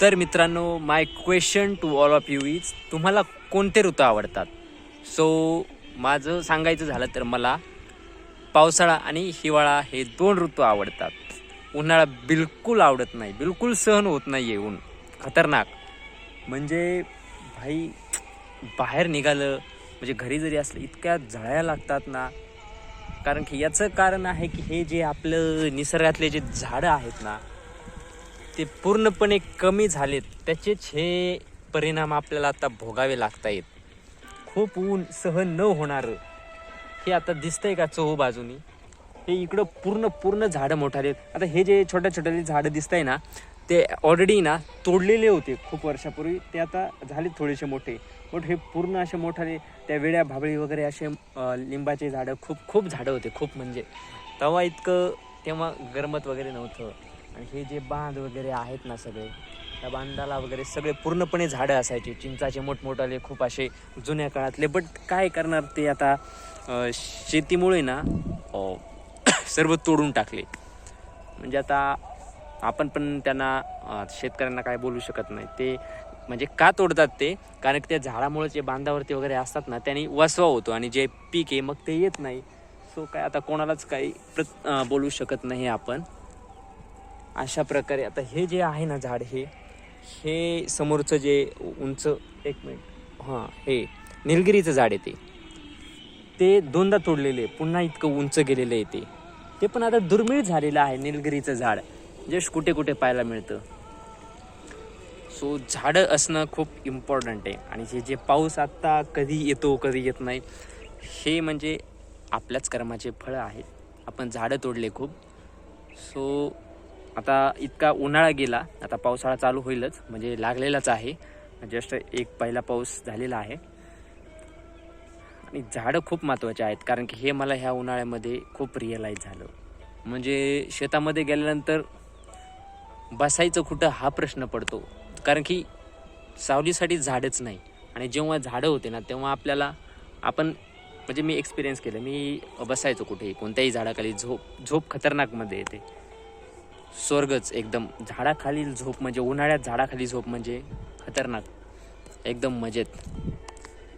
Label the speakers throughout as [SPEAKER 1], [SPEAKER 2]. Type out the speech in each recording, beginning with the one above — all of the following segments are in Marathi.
[SPEAKER 1] तर मित्रांनो, my question to all of you is, तुम्हाला कोणते ऋतू आवडतात? सो माझं सांगायचं झालं तर मला पावसाळा आणि हिवाळा हे 2 ऋतू आवडतात. उन्हाळा बिलकुल आवडत नाही, बिलकुल सहन होत नाही आहे ऊन, खतरनाक. म्हणजे भाई बाहेर निघालं म्हणजे घरी जरी असलं इतक्या झळ्या लागतात ना. कारण की याचं कारण आहे की हे जे आपलं निसर्गातले जे झाडं आहेत ना ते पूर्णपणे कमी झालेत. त्याचेच हे परिणाम आपल्याला आता भोगावे लागत आहेत. खूप ऊन सहन न होणारं हे आता दिसतंय का चहूबाजूनी. हे इकडं पूर्ण झाडं मोठाले. आता हे जे छोट्या छोट्या झाडं दिसत आहे ना ते ऑलरेडी ना तोडलेले होते खूप वर्षापूर्वी. ते आता झाले थोडेसे मोठे. बट हे पूर्ण असे मोठाले त्या वेड्या भाबळी वगैरे असे लिंबाचे झाडं खूप झाडं होते. खूप म्हणजे तेव्हा गरमत वगैरे नव्हतं. आणि हे जे बांध वगैरे आहेत ना सगळे, त्या बांधाला वगैरे सगळे पूर्णपणे झाडं असायचे, चिंचाचे मोठमोठाले खूप असे जुन्या काळातले. बट काय करणार ते आता शेतीमुळे ना सर्व तोडून टाकले. म्हणजे आता आपण पण त्यांना शेतकऱ्यांना काय बोलू शकत नाही. ते म्हणजे का तोडतात ते, कारण की त्या झाडामुळे जे बांधावरती वगैरे असतात ना त्यांनी वसवा होतो आणि जे पीक आहे मग ते येत नाही. सो काय आता कोणालाच काही बोलू शकत नाही आपण. अशा प्रकारे आता हे जे आहे ना झाड, हे समोरचं जे उंच, एक मिनिट, हां, हे निलगिरीचं झाड आहे ते 2दा तोडलेले, पुन्हा इतकं उंच गेलेलं आहे ते पण आता दुर्मिळ झालेलं आहे. निलगिरीचं झाड जस्ट कुठे पाहायला मिळतं. सो झाडं असणं खूप इम्पॉर्टंट आहे. आणि जे पाऊस आत्ता कधी येतो कधी येत नाही, हे म्हणजे आपल्याच कर्माचे फळं आहेत. आपण झाडं तोडले खूप. सो आता इतका उन्हाळा गेला, आता पावसाळा चालू होईलच, म्हणजे लागलेलाच आहे. जस्ट एक पहिला पाऊस झालेला आहे. आणि झाडं खूप महत्त्वाचे आहेत, कारण की हे मला ह्या उन्हाळ्यामध्ये खूप रिअलाईज झालं. म्हणजे शेतामध्ये गेल्यानंतर बसायचं कुठं हा प्रश्न पडतो. कारण की सावलीसाठी झाडच नाही. आणि जेव्हा झाडं होते ना तेव्हा आपण म्हणजे मी एक्सपिरियन्स केलं. मी बसायचो कुठेही कोणत्याही झाडाखाली. झोप खतरनाकमध्ये येते. स्वर्गच एकदम. झाडाखाली झोप म्हणजे उन्हाळ्यात झाडाखाली झोप म्हणजे खतरनाक, एकदम मजेत.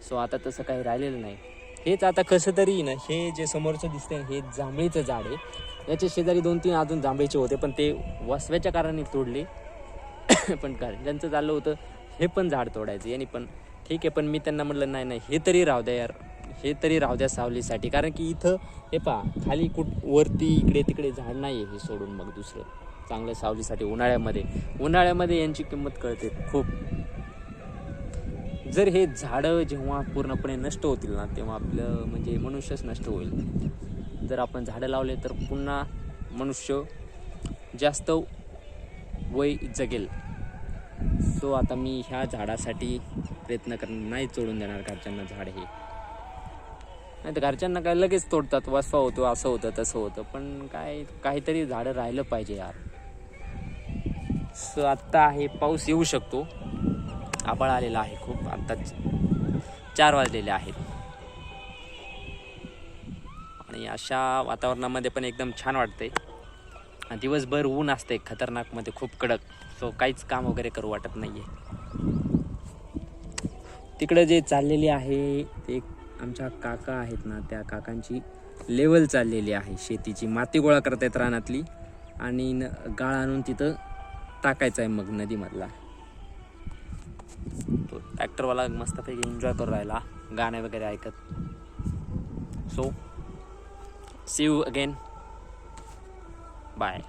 [SPEAKER 1] सो आता तसं काही राहिलेलं नाही. हेच आता कसं तरी ना, हे जे समोरचं दिसतंय हे जांभळीचं झाड आहे. याच्या शेजारी 2-3 अजून जांभळीचे होते, पण ते वसव्याच्या कारणाने तोडले. पण ज्यांचं चाललं होतं हे पण झाड तोडायचं यांनी, पण ठीक आहे. पण मी त्यांना म्हटलं नाही, हे तरी राहू द्या यार, हे तरी राहू द्या सावलीसाठी. कारण की इथं हे पहा खाली वरती इकडे तिकडे झाड नाही आहे. हे सोडून मग दुसरं चांगलं सावलीसाठी उन्हाळ्यामध्ये यांची किंमत कळते खूप. जर हे झाडं जेव्हा पूर्णपणे नष्ट होतील ना तेव्हा आपलं म्हणजे मनुष्यच नष्ट होईल. जर आपण झाडं लावले तर पुन्हा मनुष्य जास्त वय जगेल. सो आता मी ह्या झाडासाठी प्रयत्न करणार, नाही तोडून देणार घरच्यांना झाड. हे नाही तर घरच्यांना काय लगेच तोडतात, वसवा होतो, असं होतं तसं होतं. पण काहीतरी झाडं राहिलं पाहिजे यार. सो आत्ता आहे, पाऊस येऊ शकतो. आभाळ आलेला आहे खूप. आत्ताच 4 वाजलेले आहेत. आणि अशा वातावरणामध्ये पण एकदम छान वाटते. दिवसभर ऊन असते खतरनाकमध्ये, खूप कडक. सो काहीच काम वगैरे करू वाटत नाही आहे. तिकडं जे चाललेली आहे ते आमच्या काका आहेत ना, त्या काकांची लेवल चाललेली आहे. शेतीची माती गोळा करतायत रानातली आणि गाळ आणून तिथं टाकायचं आहे मग नदीमधला. तो ट्रॅक्टरवाला मस्तपैकी एन्जॉय करू राहिला गाणे वगैरे ऐकत. So see you again, bye.